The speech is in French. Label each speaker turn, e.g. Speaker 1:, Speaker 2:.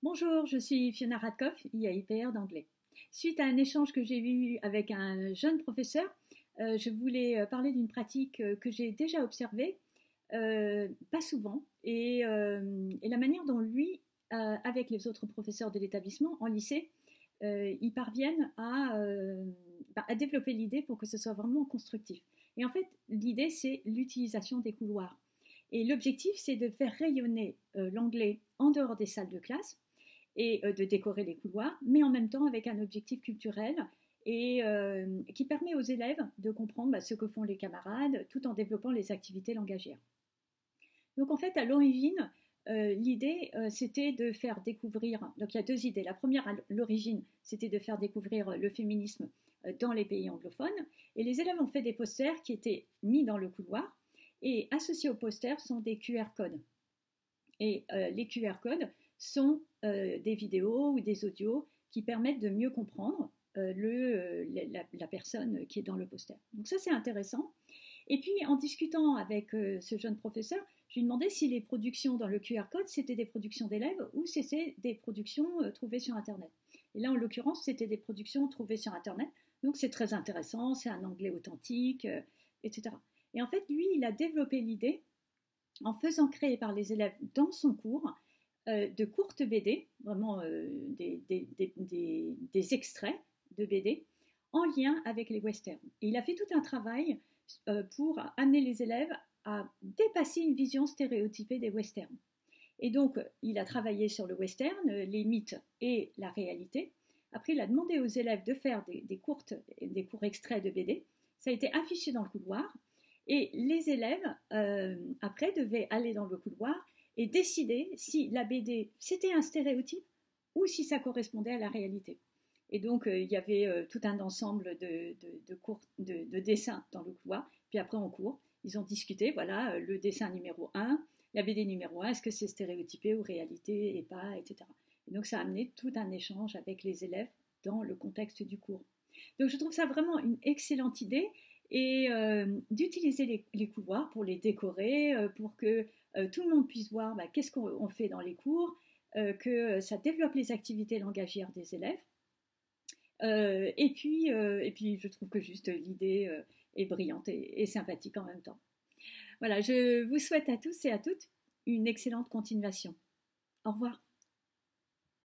Speaker 1: Bonjour, je suis Fiona Radkoff, IAIPR d'anglais. Suite à un échange que j'ai eu avec un jeune professeur, je voulais parler d'une pratique que j'ai déjà observée, pas souvent, et la manière dont lui, avec les autres professeurs de l'établissement en lycée, ils parviennent à développer l'idée pour que ce soit vraiment constructif. Et en fait, l'idée, c'est l'utilisation des couloirs. Et l'objectif, c'est de faire rayonner l'anglais en dehors des salles de classe et de décorer les couloirs, mais en même temps avec un objectif culturel et qui permet aux élèves de comprendre ce que font les camarades tout en développant les activités langagières. Donc en fait, à l'origine, l'idée, c'était de faire découvrir, donc il y a deux idées. La première, à l'origine, c'était de faire découvrir le féminisme dans les pays anglophones, et les élèves ont fait des posters qui étaient mis dans le couloir, et associés aux posters sont des QR codes. Et les QR codes sont des vidéos ou des audios qui permettent de mieux comprendre la personne qui est dans le poster. Donc ça, c'est intéressant. Et puis, en discutant avec ce jeune professeur, je lui ai demandé si les productions dans le QR code, c'était des productions d'élèves ou si c'était des productions trouvées sur Internet. Et là, en l'occurrence, c'était des productions trouvées sur Internet. Donc, c'est très intéressant, c'est un anglais authentique, etc. Et en fait, lui, il a développé l'idée en faisant créer par les élèves dans son cours de courtes BD, vraiment des extraits de BD, en lien avec les westerns. Et il a fait tout un travail pour amener les élèves à dépasser une vision stéréotypée des westerns. Et donc, il a travaillé sur le western, les mythes et la réalité. Après, il a demandé aux élèves de faire des courts extraits de BD. Ça a été affiché dans le couloir. Et les élèves, après, devaient aller dans le couloir et décider si la BD, c'était un stéréotype ou si ça correspondait à la réalité. Et donc, il y avait tout un ensemble de dessins dans le couloir. Puis après, en cours, ils ont discuté, voilà, le dessin numéro 1, la BD numéro 1, est-ce que c'est stéréotypé ou réalité et pas, etc. Et donc, ça a amené tout un échange avec les élèves dans le contexte du cours. Donc, je trouve ça vraiment une excellente idée et d'utiliser les couloirs pour les décorer, pour que tout le monde puisse voir qu'est-ce qu'on fait dans les cours, que ça développe les activités langagières des élèves. Et puis, je trouve que juste l'idée est brillante et sympathique en même temps. Voilà, je vous souhaite à tous et à toutes une excellente continuation. Au revoir.